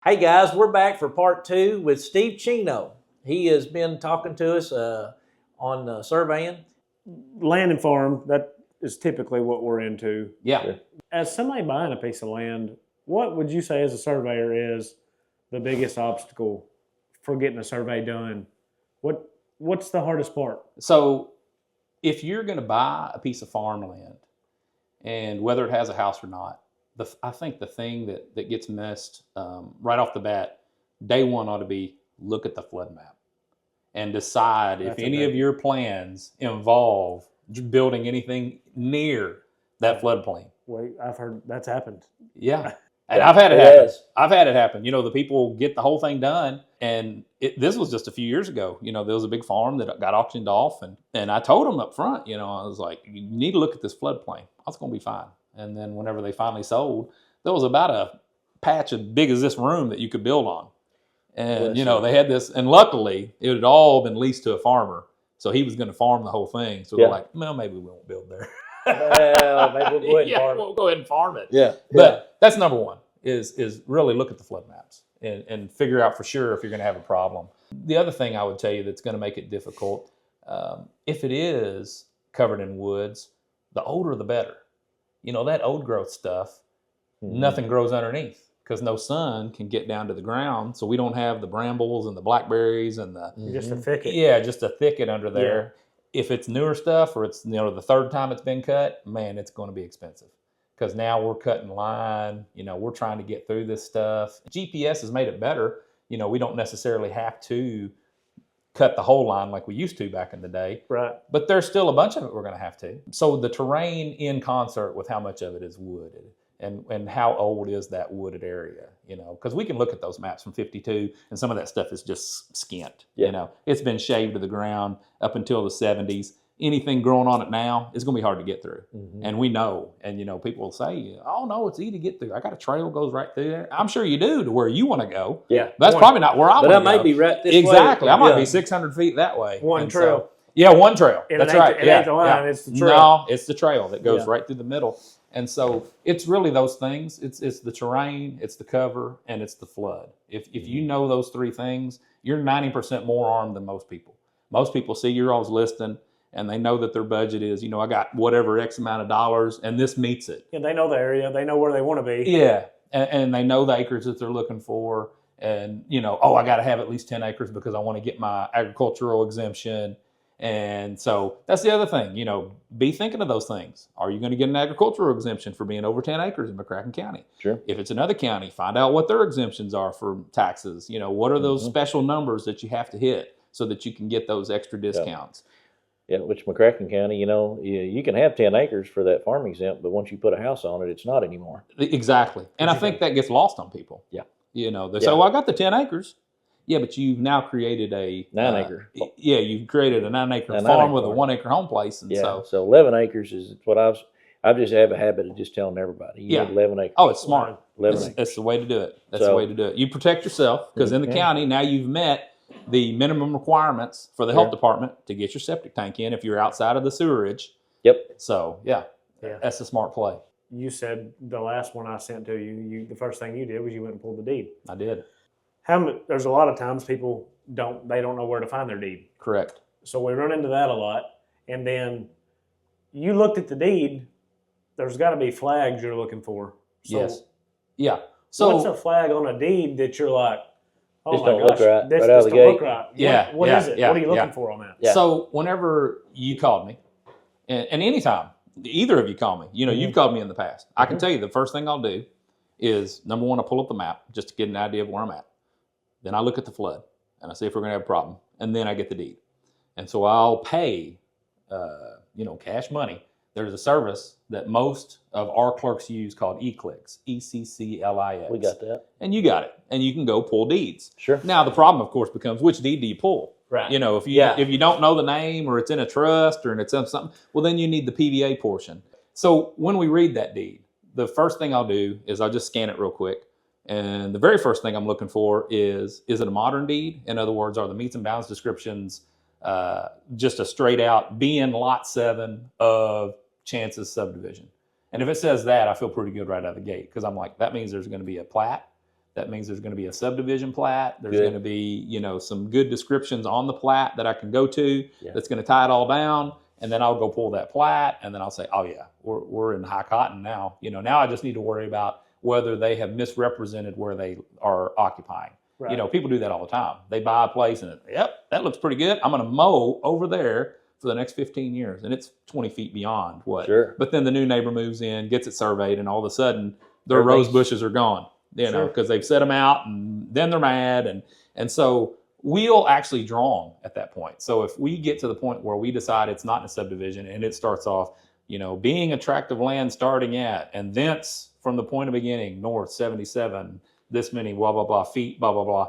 Hey guys, we're back for part 2 with Steve Chino. He has been talking to us on surveying. Land and farm, that is typically what we're into. Yeah. As somebody buying a piece of land, what would you say as a surveyor is the biggest obstacle for getting a survey done? What's the hardest part? So if you're going to buy a piece of farmland, and whether it has a house or not, I think the thing that gets missed right off the bat, day one ought to be look at the flood map and decide if any of your plans involve building anything near that floodplain. Wait, I've heard that's happened. Yeah. And I've had it happen. I've had it happen. You know, the people get the whole thing done. And this was just a few years ago. You know, there was a big farm that got auctioned off. And I told them up front, you know, I was like, you need to look at this floodplain. It's going to be fine. And then whenever they finally sold, there was about a patch as big as this room that you could build on. And, you know, they had this. And luckily, it had all been leased to a farmer. So he was going to farm the whole thing. So they're like, well, maybe we won't build there. Well, maybe we'll go ahead and farm it. We'll go ahead and farm it. Yeah. But that's number one, is really look at the flood maps and figure out for sure if you're going to have a problem. The other thing I would tell you that's going to make it difficult, if it is covered in woods, the older the better. You know, that old growth stuff, nothing grows underneath because no sun can get down to the ground. So we don't have the brambles and the blackberries and the... Just a thicket. Yeah, just a thicket under there. Yeah. If it's newer stuff or it's, you know, the third time it's been cut, man, it's going to be expensive. Because now we're cutting line, you know, we're trying to get through this stuff. GPS has made it better. You know, we don't necessarily have to cut the whole line like we used to back in the day. Right. But there's still a bunch of it we're going to have to. So the terrain in concert with how much of it is wooded and how old is that wooded area, you know, because we can look at those maps from 52 and some of that stuff is just skint. You know, it's been shaved to the ground up until the 70s. Anything growing on it now is going to be hard to get through. And we know, and you know, people will say, oh no, it's easy to get through. I got a trail goes right through there. I'm sure you do to where you want to go. Yeah. But that's probably not where I want to go. But I might be right this way. Exactly. I might be 600 feet that way. One trail. So, yeah, one trail. That's right. It ain't the line, it's the trail. No, it's the trail that goes right through the middle. And so it's really those things. It's the terrain, it's the cover, and it's the flood. If you know those three things, you're 90% more armed than most people. Most people see your all's listing, and they know that their budget is, you know, I got whatever X amount of dollars, and this meets it. Yeah, they know the area. They know where they want to be. Yeah, and they know the acres that they're looking for. And, you know, oh, I got to have at least 10 acres because I want to get my agricultural exemption. And so that's the other thing, you know, be thinking of those things. Are you going to get an agricultural exemption for being over 10 acres in McCracken County? Sure. If it's another county, find out what their exemptions are for taxes. You know, what are those special numbers that you have to hit so that you can get those extra discounts? Yeah, which McCracken County, you know, you can have 10 acres for that farm exempt, but once you put a house on it, it's not anymore. Exactly. And I think that gets lost on people. Yeah. You know, they say, well, I got the 10 acres. Yeah, but you've now created a 9 acre. Yeah, you've created a 9 acre farm with a 1 acre home place. And so 11 acres is what I just have a habit of just telling everybody. You need 11 acres. Oh, it's smart. 11 acres. That's the way to do it. That's the way to do it. You protect yourself because in the county, now you've met the minimum requirements for the health department to get your septic tank in if you're outside of the sewerage. Yep. So, that's a smart play. You said the last one I sent to you, the first thing you did was you went and pulled the deed. I did. There's a lot of times people don't know where to find their deed. Correct. So we run into that a lot. And then you looked at the deed, there's got to be flags you're looking for. So yes. Yeah. So what's a flag on a deed that you're like, oh just my don't gosh, look right, this right out of just the don't gate. look right. Yeah. What is it? Yeah, what are you looking for on that? Yeah. So whenever you called me, and anytime, either of you call me, you know, you've called me in the past. I can tell you the first thing I'll do is, number one, I pull up the map just to get an idea of where I'm at. Then I look at the flood, and I see if we're going to have a problem, and then I get the deed. And so I'll pay, cash money. There's a service that most of our clerks use called eClicks, ECCLIX. We got that. And you got it, and you can go pull deeds. Sure. Now, the problem, of course, becomes which deed do you pull? Right. You know, if you don't know the name or it's in a trust or it's in something, well, then you need the PVA portion. So when we read that deed, the first thing I'll do is I'll just scan it real quick. And the very first thing I'm looking for is it a modern deed? In other words, are the meets and bounds descriptions just a straight out being lot 7 of Chance's subdivision? And if it says that, I feel pretty good right out of the gate because I'm like, that means there's going to be a plat. That means there's going to be a subdivision plat. There's Good. going to be, some good descriptions on the plat that I can go to that's going to tie it all down. And then I'll go pull that plat, and then I'll say, oh yeah, we're in high cotton now. Now I just need to worry about whether they have misrepresented where they are occupying. Right. People do that all the time. They buy a place and, yep, that looks pretty good. I'm going to mow over there for the next 15 years. And it's 20 feet beyond what. Sure. But then the new neighbor moves in, gets it surveyed, and all of a sudden their rose bushes are gone, because they've set them out, and then they're mad. And so we'll actually draw them at that point. So if we get to the point where we decide it's not in a subdivision and it starts off, being a tract of land starting at, and thence from the point of beginning, north 77, this many blah, blah, blah feet, blah, blah, blah,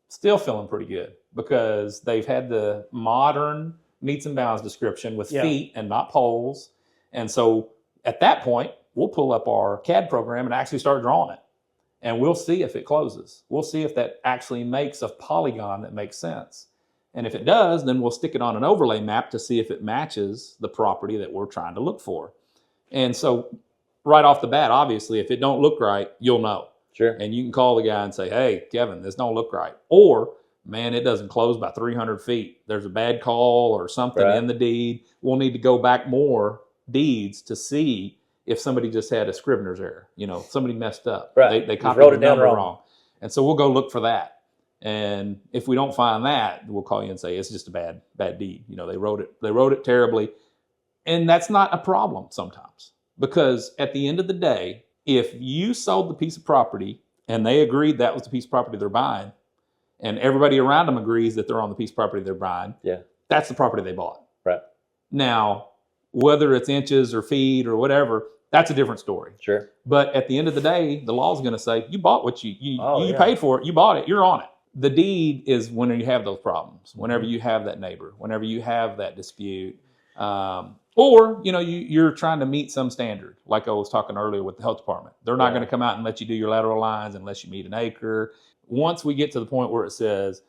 still feeling pretty good because they've had the modern meets and bounds description with feet and not poles. And so at that point, we'll pull up our CAD program and actually start drawing it. And we'll see if it closes. We'll see if that actually makes a polygon that makes sense. And if it does, then we'll stick it on an overlay map to see if it matches the property that we're trying to look for. And so right off the bat, obviously, if it don't look right, you'll know. Sure. And you can call the guy and say, hey, Kevin, this don't look right. Or, man, it doesn't close by 300 feet. There's a bad call or something in the deed. We'll need to go back more deeds to see if somebody just had a Scrivener's error. Somebody messed up. Right. They copied wrote the it down number wrong. wrong. And so we'll go look for that. And if we don't find that, we'll call you and say, it's just a bad deed. They wrote it terribly. And that's not a problem sometimes. Because at the end of the day, if you sold the piece of property and they agreed that was the piece of property they're buying, and everybody around them agrees that they're on the piece of property they're buying, that's the property they bought. Right. Now, whether it's inches or feet or whatever, that's a different story. Sure. But at the end of the day, the law is going to say, you bought what you yeah. paid for it, you bought it, you're on it. The deed is when you have those problems, whenever you have that neighbor, whenever you have that dispute, or you're trying to meet some standard, like I was talking earlier with the health department. They're not going to come out and let you do your lateral lines unless you meet an acre. Once we get to the point where it says,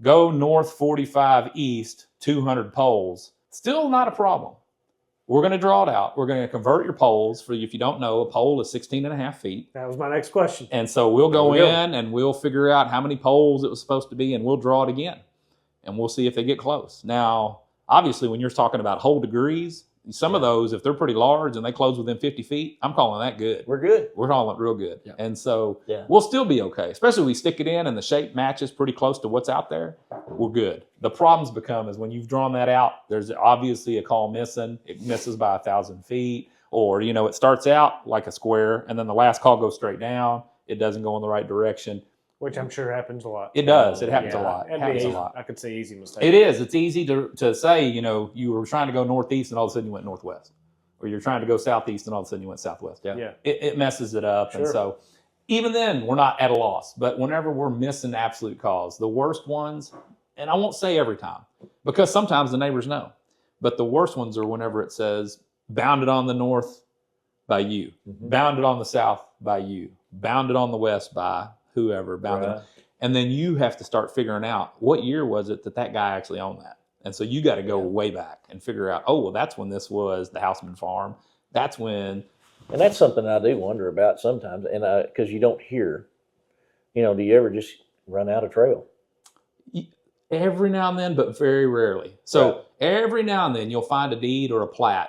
go north 45 east, 200 poles, still not a problem. We're going to draw it out. We're going to convert your poles. For if you don't know, a pole is 16 and a half feet. That was my next question. And so we'll go in and we'll figure out how many poles it was supposed to be, and we'll draw it again. And we'll see if they get close. Now, obviously, when you're talking about whole degrees, some of those, if they're pretty large and they close within 50 feet, I'm calling that good. We're good. We're calling it real good. Yeah. And so we'll still be okay, especially if we stick it in and the shape matches pretty close to what's out there, we're good. The problems become is when you've drawn that out, there's obviously a call missing. It misses by 1,000 feet, or, it starts out like a square and then the last call goes straight down. It doesn't go in the right direction. Which I'm sure happens a lot. It does. It happens a lot. It happens a Easy. lot. I could say easy mistake. It is. It's easy to say, you were trying to go northeast and all of a sudden you went northwest. Or you're trying to go southeast and all of a sudden you went southwest. Yeah. It messes it up. Sure. And so even then, we're not at a loss. But whenever we're missing absolute cause, the worst ones, and I won't say every time, because sometimes the neighbors know, but the worst ones are whenever it says bounded on the north by you, bounded on the south by you, bounded on the west by whoever, bounded. And then you have to start figuring out what year was it that guy actually owned that. And so you got to go way back and figure out, that's when this was the Housman farm. That's when. And that's something I do wonder about sometimes. And because you don't hear, do you ever just run out of trail? Every now and then, but very rarely. So every now and then you'll find a deed or a plat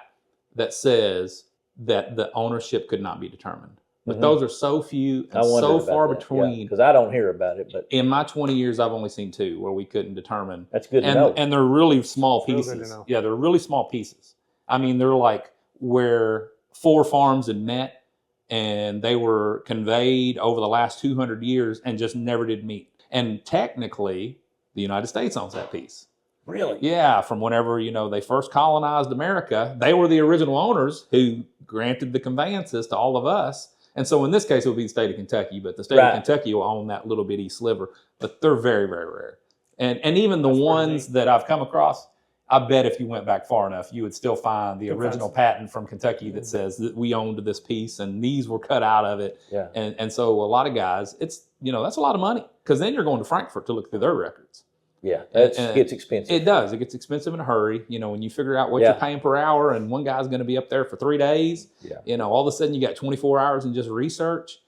that says that the ownership could not be determined. But those are so few and so far between. Because I don't hear about it. But in my 20 years, I've only seen 2 where we couldn't determine. That's good to know. And they're really small Good to pieces. know. Yeah, they're really small pieces. I mean, they're like where 4 farms had met and they were conveyed over the last 200 years and just never did meet. And technically, the United States owns that piece. Really? Yeah, from whenever, they first colonized America, they were the original owners who granted the conveyances to all of us. And so in this case, it would be the state of Kentucky, but the state of Kentucky will own that little bitty sliver. But they're very, very rare. And even the ones that I've come across, I bet if you went back far enough, you would still find the original patent from Kentucky that says that we owned this piece and these were cut out of it. Yeah. And so a lot of guys, it's, that's a lot of money because then you're going to Frankfurt to look through their records. Yeah, it gets expensive. It does. It gets expensive in a hurry. When you figure out what you're paying per hour and one guy's going to be up there for 3 days, all of a sudden you got 24 hours in just research.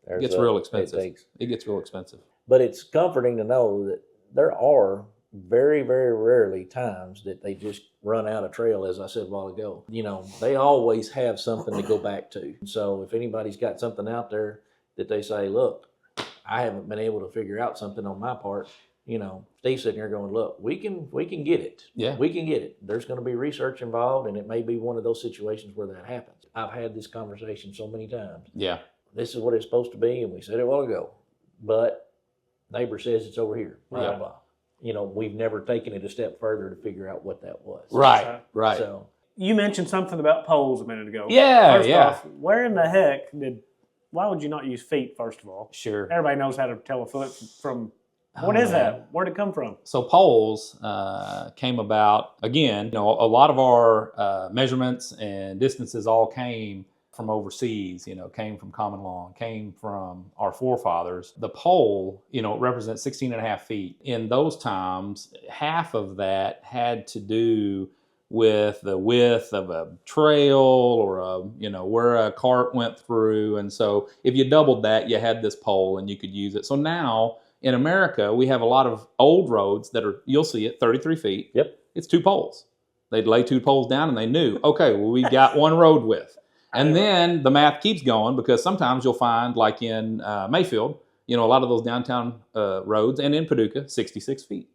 It gets real expensive. It gets real expensive. But it's comforting to know that there are very, very rarely times that they just run out of trail, as I said a while ago. They always have something to go back to. So if anybody's got something out there that they say, look, I haven't been able to figure out something on my part, Steve's sitting there going, look, we can get it. Yeah. We can get it. There's going to be research involved, and it may be one of those situations where that happens. I've had this conversation so many times. Yeah. This is what it's supposed to be, and we said it a while ago. But neighbor says it's over here. Blah, blah, blah. We've never taken it a step further to figure out what that was. Right. So You mentioned something about poles a minute ago. Yeah, First off, where in the heck why would you not use feet, first of all? Sure. Everybody knows how to tell a foot from, what is that? Where'd it come from? So poles came about, again, a lot of our measurements and distances all came from overseas, came from common law, came from our forefathers. The pole, represents 16 and a half feet. In those times, half of that had to do with the width of a trail or where a cart went through. And so if you doubled that, you had this pole and you could use it. So now in America, we have a lot of old roads that you'll see it, 33 feet. Yep. It's 2 poles. They'd lay 2 poles down and they knew, okay, well, we got one road width. And then the math keeps going because sometimes you'll find, like in Mayfield, a lot of those downtown roads, and in Paducah, 66 feet.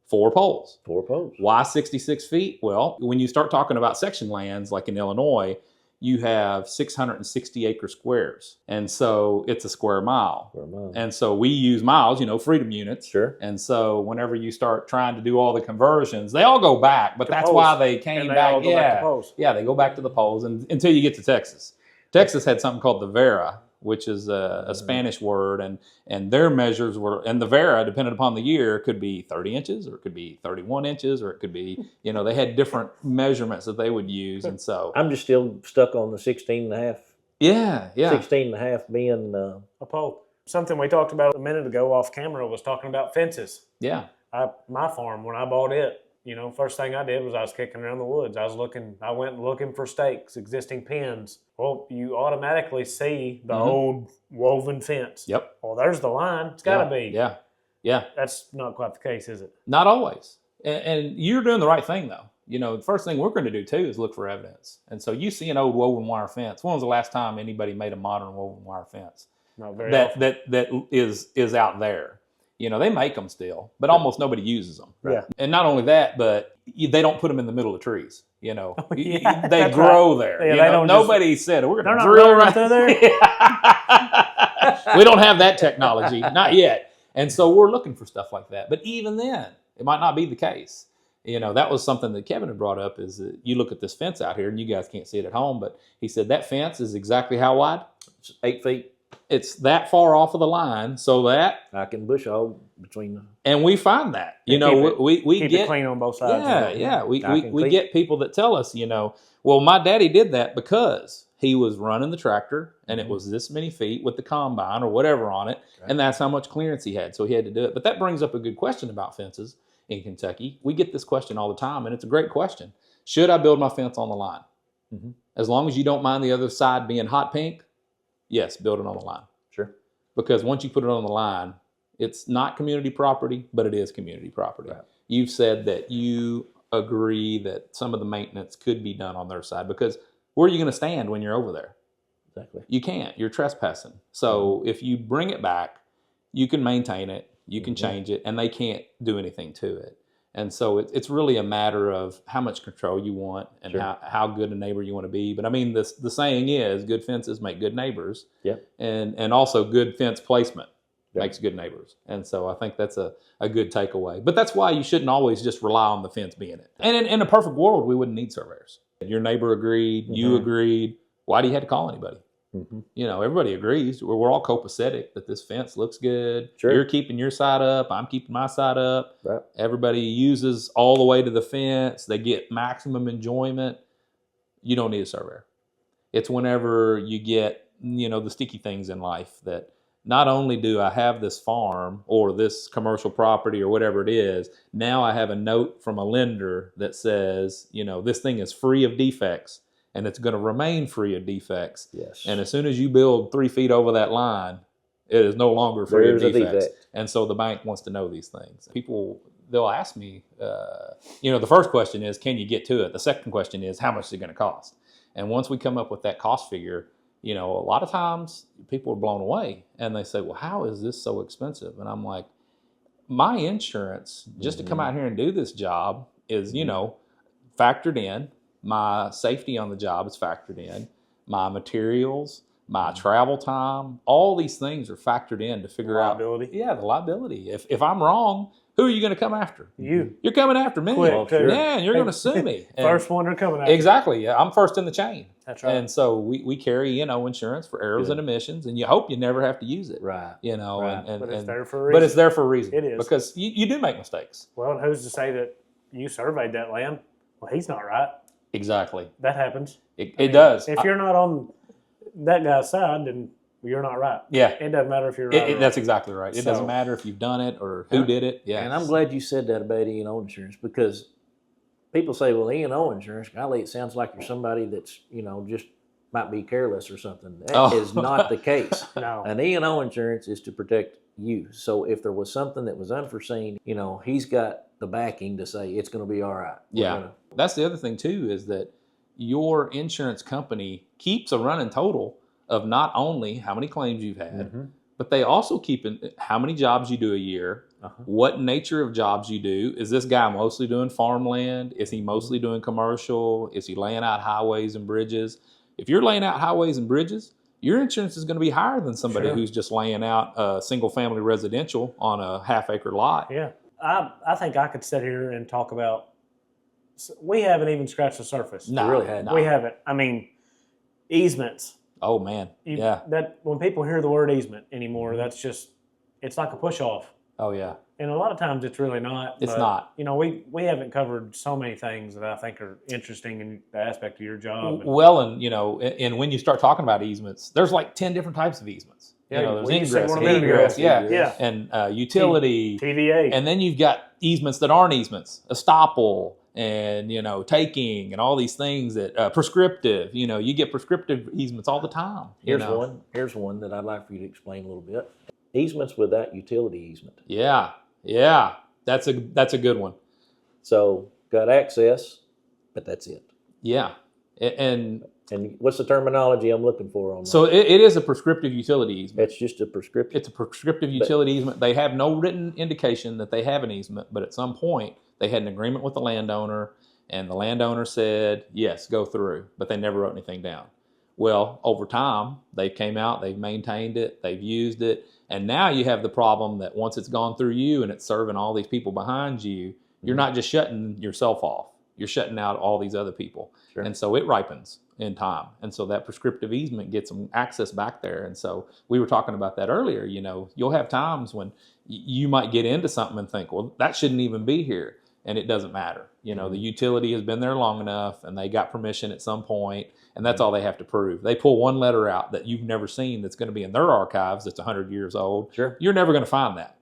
4 poles. 4 poles. Why 66 feet? Well, when you start talking about section lands, like in Illinois, you have 660 acre squares. And so it's a square mile. And so we use miles, freedom units. Sure. And so whenever you start trying to do all the conversions, they all go back, but that's why they came back. Yeah, they go back to the poles until you get to Texas. Texas had something called the Vera, which is a Spanish word, and their measures were, and the Vera, depending upon the year, could be 30 inches, or it could be 31 inches, or it could be, they had different measurements that they would use, and so. I'm just still stuck on the 16 and a half. Yeah. 16 and a half being a pole. Something we talked about a minute ago off camera was talking about fences. Yeah. My farm, when I bought it, first thing I did was I was kicking around the woods. I went looking for stakes, existing pins. Well, you automatically see the old woven fence. Yep. Well, there's the line. It's got to be. Yeah. That's not quite the case, is it? Not always. And you're doing the right thing, though. The first thing we're going to do, too, is look for evidence. And so you see an old woven wire fence. When was the last time anybody made a modern woven wire fence? Not very often. That is out there. They make them still, but almost nobody uses them. Yeah. And not only that, but they don't put them in the middle of trees. They that's grow right. there. Yeah, Nobody said, we're going to drill drill right through there. We don't have that technology, not yet. And so we're looking for stuff like that. But even then, it might not be the case. That was something that Kevin had brought up, is that you look at this fence out here, and you guys can't see it at home, but he said that fence is exactly how wide? It's 8 feet. It's that far off of the line, so that I can bush hog between them. And we find that, we keep get it clean on both sides. Yeah. We get people that tell us, well, my daddy did that because he was running the tractor and it was this many feet with the combine or whatever on it, and that's how much clearance he had, so he had to do it. But that brings up a good question about fences in Kentucky. We get this question all the time, and it's a great question. Should I build my fence on the line? As long as you don't mind the other side being hot pink, yes, build it on the line. Sure. Because once you put it on the line, it's not community property, but it is community property. Right. You've said that you agree that some of the maintenance could be done on their side, because where are you going to stand when you're over there? Exactly. You can't. You're trespassing. So if you bring it back, you can maintain it, you can change it, and they can't do anything to it. And so it's really a matter of how much control you want and how good a neighbor you want to be. But I mean, the saying is, good fences make good neighbors. Yeah. And also good fence placement makes good neighbors. And so I think that's a good takeaway. But that's why you shouldn't always just rely on the fence being it. And in a perfect world, we wouldn't need surveyors. Your neighbor agreed, you agreed. Why do you have to call anybody? Everybody agrees. We're all copacetic that this fence looks good. Sure. You're keeping your side up. I'm keeping my side up. Right. Everybody uses all the way to the fence. They get maximum enjoyment. You don't need a surveyor. It's whenever you get, the sticky things in life that not only do I have this farm or this commercial property or whatever it is, now I have a note from a lender that says, this thing is free of defects. And it's going to remain free of defects. Yes. And as soon as you build 3 feet over that line, It is no longer free of There's a defects. defect. And so the bank wants to know these things. People, they'll ask me, the first question is, can you get to it? The second question is, how much is it going to cost? And once we come up with that cost figure, a lot of times people are blown away and they say, well, how is this so expensive? And I'm like, my insurance just to come out here and do this job is, factored in. My safety on the job is factored in. My materials, my travel time, all these things are factored in to figure Liability. out. Yeah, the liability. If I'm wrong, who are you going to come after? You. You're coming after me. Quick, too. Yeah, and you're going to sue me. And First one they're coming after. exactly. Yeah, I'm first in the chain. That's right. And so we carry, insurance for errors and omissions, and you hope you never have to use it. Right. And But it's there for a reason. But it's there for a reason. It is. Because you do make mistakes. Well, and who's to say that you surveyed that land? Well, he's not right. Exactly. That happens. It does. If you're not on that guy's side, then you're not right. Yeah. It doesn't matter if you're right. or That's wrong. exactly right. It So- doesn't matter if you've done it or who did it. Yeah. And I'm glad you said that about E&O insurance, because people say, well, E&O insurance, golly, it sounds like you're somebody that's, just might be careless or something. That is not the case. No. An E&O insurance is to protect you. So if there was something that was unforeseen, he's got the backing to say it's going to be all right. Yeah. That's the other thing too, is that your insurance company keeps a running total of not only how many claims you've had, but they also keep in how many jobs you do a year, what nature of jobs you do. Is this guy mostly doing farmland? Is he mostly doing commercial? Is he laying out highways and bridges? If you're laying out highways and bridges, your insurance is going to be higher than somebody who's just laying out a single family residential on a half-acre lot. Yeah. I think I could sit here and talk about, we haven't even scratched the surface. No, really hadn't. no. We haven't. I mean, easements. Oh man, yeah. That when people hear the word easement anymore, that's just, it's like a push off. Oh yeah. And a lot of times it's really not. It's but, not. We haven't covered so many things that I think are interesting in the aspect of your job. Well, and when you start talking about easements, there's like 10 different types of easements. Yeah, There's we used to say ingress, one a minute ago. egress, yeah, Yeah. and utility, TVA. and then you've got easements that aren't easements, estoppel, and taking, and all these things that prescriptive. You get prescriptive easements all the time. Here's one. Here's one that I'd like for you to explain a little bit. Easements without utility easement. Yeah, that's a good one. So got access, but that's it. Yeah, and And what's the terminology I'm looking for on that? so it is a prescriptive utility easement. That's just a prescription. It's a prescriptive utility easement. They have no written indication that they have an easement, but at some point they had an agreement with the landowner, and the landowner said, yes, go through, but they never wrote anything down. Well, over time, they came out, they've maintained it, they've used it, and now you have the problem that once it's gone through you and it's serving all these people behind you, you're not just shutting yourself off. You're shutting out all these other people. Sure. And so it ripens in time. And so that prescriptive easement gets them access back there. And so we were talking about that earlier. You'll have times when you might get into something and think, well, that shouldn't even be here. And it doesn't matter. The utility has been there long enough and they got permission at some point, and that's all they have to prove. They pull one letter out that you've never seen that's going to be in their archives that's 100 years old. Sure. You're never going to find that.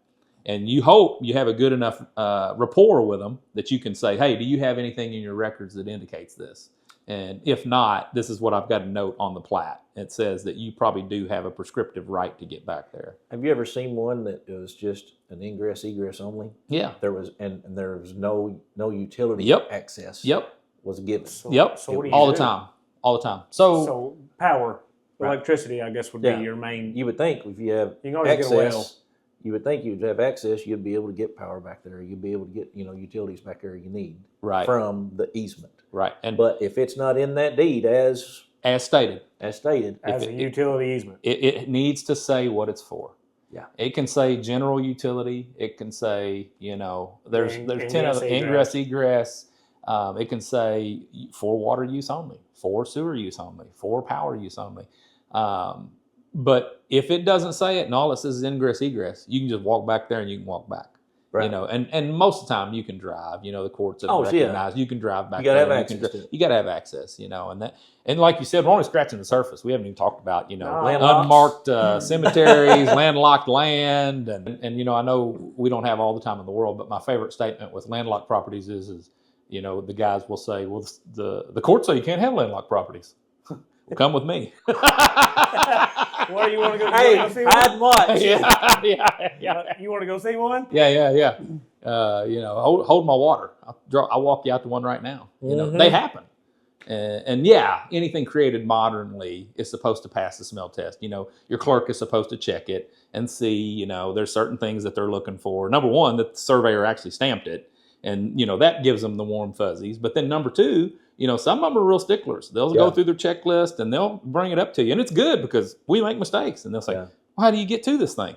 And you hope you have a good enough rapport with them that you can say, hey, do you have anything in your records that indicates this? And if not, this is what I've got a note on the plat. It says that you probably do have a prescriptive right to get back there. Have you ever seen one that was just an ingress egress only? Yeah. There was there was no utility Yep. access. Yep. Was given. Yep. So what do you All do? the time. All the time. So So power, Right. electricity, I guess would Yeah. be your main. You would think if you have You can always access, get a well. you would think you'd have access, you'd be able to get power back there. You'd be able to get utilities back there you need right. from the easement. Right. And But if it's not in that deed as stated, stated, As a utility easement. it needs to say what it's for. Yeah. It can say general utility. It can say, there's 10 Ingress, other ingress, egress. It can say for water use only, for sewer use only, for power use only. But if it doesn't say it and all it says is ingress, egress, you can just walk back there and you can walk back. Right. And most of the time you can drive. The courts have Oh, yeah. recognized you can drive back You gotta there. have You access can to it. You got to have access. And like you said, we're only scratching the surface. We haven't even talked about Landlocked. unmarked cemeteries, landlocked land, and I know we don't have all the time in the world, but my favorite statement with landlocked properties is the guys will say, well, the courts say you can't have landlocked properties. Well, come with me. What do you want to go? Hey, You wanna go see hide one? and watch. yeah. You want to go see one? Yeah. Hold my water. I'll walk you out to one right now. They happen. And yeah, anything created modernly is supposed to pass the smell test. Your clerk is supposed to check it and see, there's certain things that they're looking for. Number one, that the surveyor actually stamped it. And, that gives them the warm fuzzies. But then number two, some of them are real sticklers. They'll go through their checklist and they'll bring it up to you. And it's good because we make mistakes. And they'll say, well, how do you get to this thing?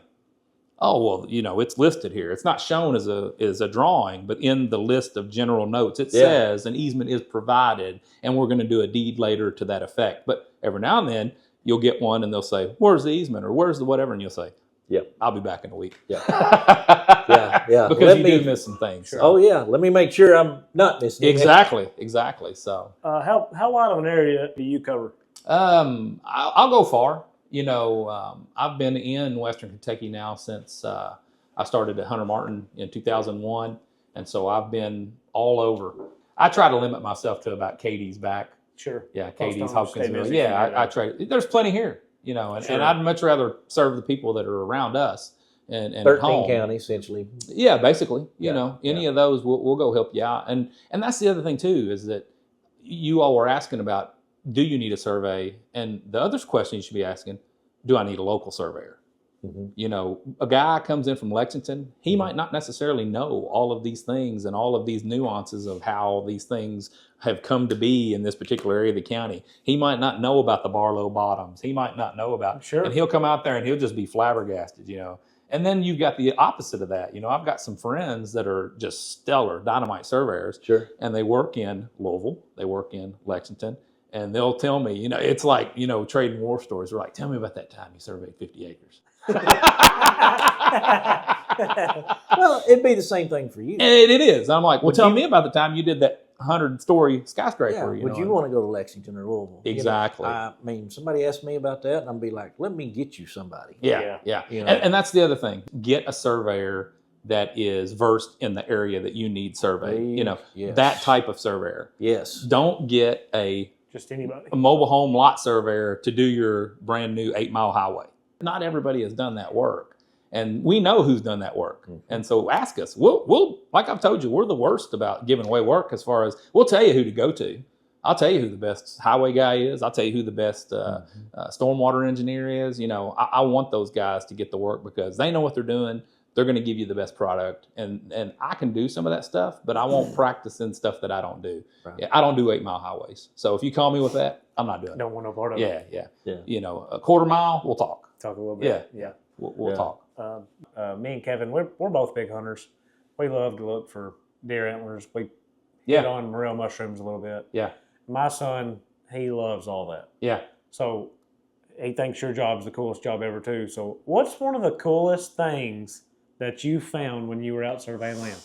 Oh, well, it's listed here. It's not shown as a drawing, but in the list of general notes, it says an easement is provided, and we're going to do a deed later to that effect. But every now and then, you'll get one, and they'll say, where's the easement, or where's the whatever, and you'll say, I'll be back in a week. Yeah. Because you do miss some things. Sure. Oh, yeah. Let me make sure I'm not missing Exactly. So, how wide of an area do you cover? I'll go far. I've been in Western Kentucky now since I started at Hunter Martin in 2001. And so I've been all over. I try to limit myself to about Katie's back. Sure. Yeah, Katie's, Hopkinsville. Yeah, I try. There's plenty here, and I'd much rather serve the people that are around us and 13 home. counties, essentially. Yeah, basically. Any of those, we'll go help you out. And that's the other thing, too, is that you all were asking about, do you need a survey? And the other question you should be asking, do I need a local surveyor? Mm-hmm. A guy comes in from Lexington, he might not necessarily know all of these things and all of these nuances of how these things have come to be in this particular area of the county. He might not know about the Barlow bottoms. He might not know about, and he'll come out there and he'll just be flabbergasted, And then you've got the opposite of that. I've got some friends that are just stellar dynamite surveyors. Sure. And they work in Louisville, they work in Lexington. And they'll tell me, it's like, trading war stories. They're like, tell me about that time you surveyed 50 acres. Well, it'd be the same thing for you. And it is. I'm like, well, tell me about the time you did that 100-story skyscraper. Would you want to go to Lexington or Louisville? Exactly. Somebody asked me about that, and I'd be like, let me get you somebody. Yeah. And that's the other thing. Get a surveyor that is versed in the area that you need surveyed. That type of surveyor. Yes. Don't get just anybody. A mobile home lot surveyor to do your brand new 8-mile highway. Not everybody has done that work. And we know who's done that work. Mm-hmm. And so ask us. We'll, like I've told you, we're the worst about giving away work as far as, we'll tell you who to go to. I'll tell you who the best highway guy is. I'll tell you who the best stormwater engineer is. I want those guys to get the work because they know what they're doing. They're going to give you the best product. And I can do some of that stuff, but I won't practice in stuff that I don't do. Right. Yeah, I don't do 8-mile highways. So if you call me with that, I'm not doing it. Don't want no part of it. Yeah. A quarter mile, we'll talk. Talk a little bit. Yeah. We'll talk. Me and Kevin, we're both big hunters. We love to look for deer antlers. We hit on morel mushrooms a little bit. Yeah. My son, he loves all that. Yeah. So he thinks your job's the coolest job ever too. So what's one of the coolest things that you found when you were out surveying land?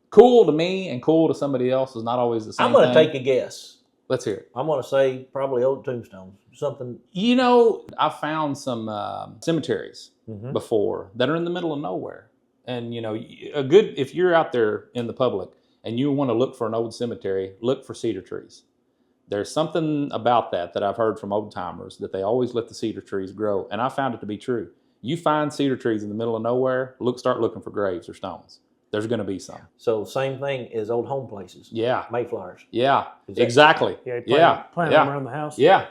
Cool to me and cool to somebody else is not always the same I'm going to thing. take a guess. Let's hear it. I'm going to say probably old tombstones. Something. I found some cemeteries before that are in the middle of nowhere. And, if you're out there in the public and you want to look for an old cemetery, look for cedar trees. There's something about that I've heard from old timers that they always let the cedar trees grow. And I found it to be true. You find cedar trees in the middle of nowhere, start looking for graves or stones. There's going to be some. So same thing as old home places. Yeah. Mayflowers. Yeah, exactly. Plant them around the house. Yeah.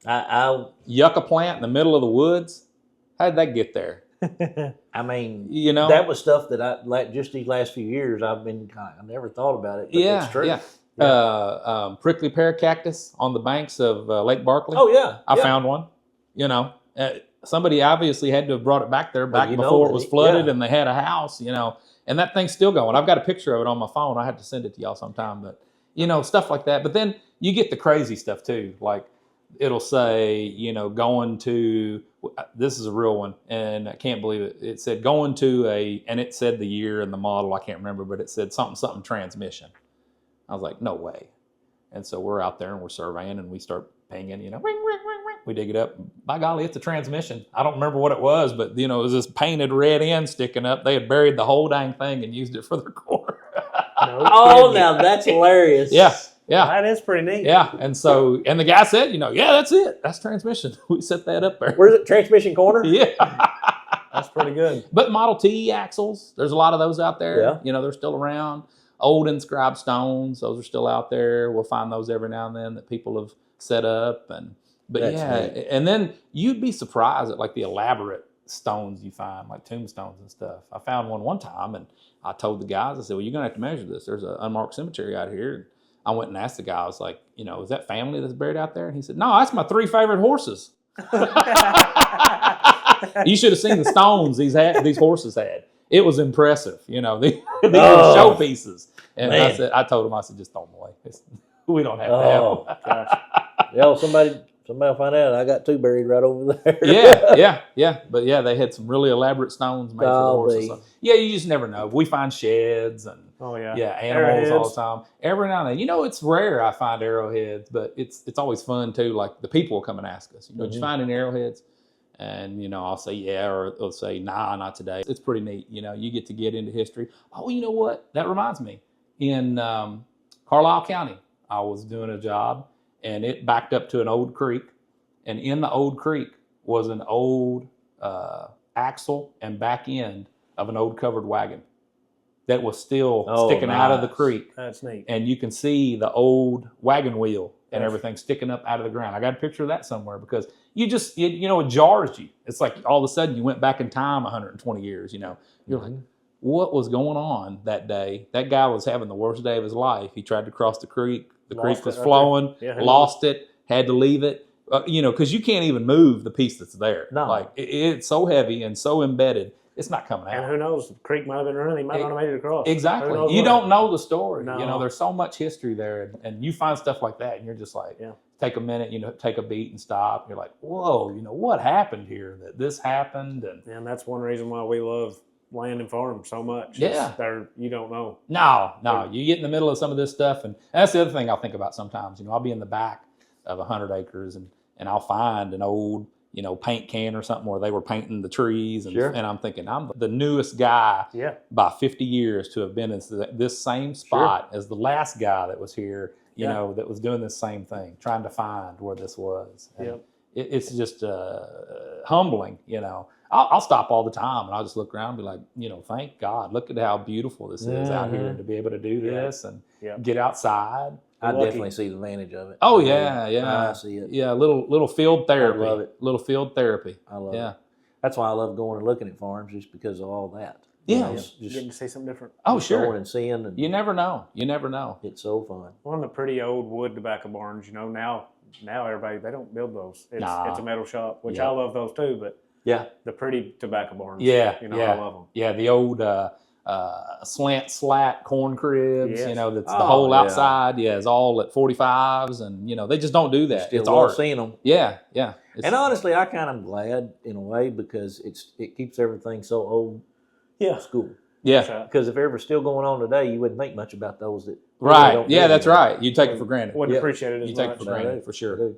I'll Yucca plant in the middle of the woods. How did that get there? that was stuff that I just these last few years I never thought about it. But it's true. Yeah. Prickly pear cactus on the banks of Lake Barkley. Oh yeah, I found one. Somebody obviously had to have brought it back there before it was flooded and they had a house. And that thing's still going. I've got a picture of it on my phone. I have to send it to y'all sometime. But stuff like that. But then you get the crazy stuff too. Like it'll say, going to. This is a real one, and I can't believe it. It said going to and it said the year and the model. I can't remember, but it said something transmission. I was like, no way. And so we're out there and we're surveying and we start pinging, ring, ring, ring, ring. We dig it up. By golly, it's a transmission. I don't remember what it was, but it was this painted red end sticking up. They had buried the whole dang thing and used it for their core. Now that's hilarious. Yeah. Yeah. That is pretty neat. Yeah. And so, and the guy said, yeah, that's it. That's transmission. We set that up there. Where's it? Transmission corner? Yeah. That's pretty good. But Model T axles, there's a lot of those out there. Yeah. They're still around. Old inscribed stones, those are still out there. We'll find those every now and then that people have set up. But That's yeah, neat. and then you'd be surprised at like the elaborate stones you find, like tombstones and stuff. I found one time, and I told the guys, I said, well, you're going to have to measure this. There's an unmarked cemetery out here. And I went and asked the guy, I was like, is that family that's buried out there? And he said, no, that's my 3 favorite horses. You should have seen the stones these horses had. It was impressive. These were showpieces. And I told him, just throw them away. We don't have to have them. Gosh. Somebody will find out. I got 2 buried right over there. Yeah. But yeah, they had some really elaborate stones made for the horses. So, yeah, you just never know. We find sheds and animals Arrowheads. all the time. Every now and then. It's rare I find arrowheads, but it's always fun too. Like the people will come and ask us, did you find any arrowheads? And, I'll say, yeah, or they'll say, nah, not today. It's pretty neat. You get to get into history. Oh, you know what? That reminds me. In Carlisle County, I was doing a job, and it backed up to an old creek. And in the old creek was an old axle and back end of an old covered wagon that was still sticking out of the creek. That's neat. And you can see the old wagon wheel and everything sticking up out of the ground. I got a picture of that somewhere because it jars you. It's like all of a sudden you went back in time 120 years, You're like, what was going on that day? That guy was having the worst day of his life. He tried to cross the creek. The creek was flowing, lost it, had to leave it. Because you can't even move the piece that's there. No. Like, it's so heavy and so embedded, it's not coming out. And who knows? The creek might have been running. He might not have made it across. Exactly. You don't know the story. No. There's so much history there. And you find stuff like that, and you're just like, take a minute, take a beat and stop. You're like, whoa, what happened here? That this happened? And that's one reason why we love land and farm so much. Yeah. You don't know. No. You get in the middle of some of this stuff. And that's the other thing I'll think about sometimes. I'll be in the back of 100 acres and I'll find an old, paint can or something where they were painting the trees. And, and I'm thinking, I'm the newest guy by 50 years to have been in this same spot as the last guy that was here, that was doing this same thing, trying to find where this was. It's just humbling, I'll stop all the time and I'll just look around and be like, thank God, look at how beautiful this is out here and to be able to do this and get outside. I definitely see the advantage of it. Oh yeah. I see it. Yeah, little field therapy. I love it. Little field therapy. I love it. That's why I love going and looking at farms, just because of all that. Yeah. Just getting to see something different. Oh, going sure. and seeing. And You never know. it's so fun. One of the pretty old wood tobacco barns, now everybody, they don't build those. It's a metal shop, which I love those too, but the pretty tobacco barns. I love them. Yeah, the old slat corn cribs, Yes. That's the whole outside. Yeah, it's all at 45s, and they just don't do that. Still It's love art. seeing them. Yeah. And honestly, I kind of glad in a way, because it keeps everything so old school. Yeah. Because if ever still going on today, you wouldn't think much about those that Right. don't do Yeah, that's anymore. right. You take it for granted. Wouldn't appreciate it as You much. take it for granted, for sure.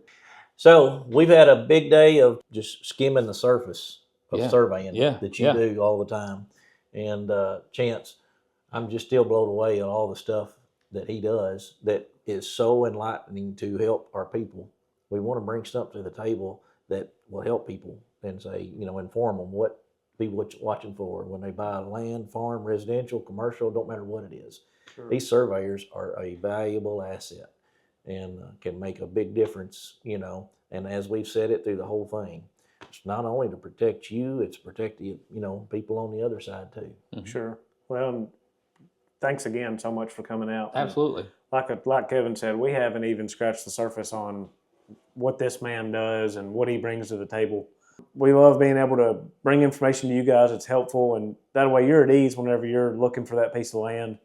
So we've had a big day of just skimming the surface of surveying Yeah. that you do all the time. And Chance, I'm just still blown away at all the stuff that he does that is so enlightening to help our people. We want to bring stuff to the table that will help people and say, inform them what be watching for when they buy land, farm, residential, commercial, don't matter what it is. Sure. These surveyors are a valuable asset and can make a big difference, and as we've said it through the whole thing, it's not only to protect you, it's to protect the, people on the other side too. Mm-hmm. Sure. Well, thanks again so much for coming out. Absolutely. Like Kevin said, we haven't even scratched the surface on what this man does and what he brings to the table. We love being able to bring information to you guys. It's helpful, and that way you're at ease whenever you're looking for that piece of land.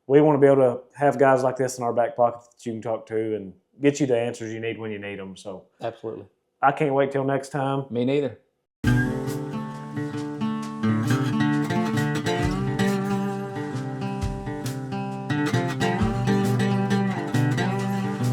We want to be able to have guys like this in our back pocket that you can talk to and get you the answers you need when you need them. So absolutely. I can't wait till next time. Me neither.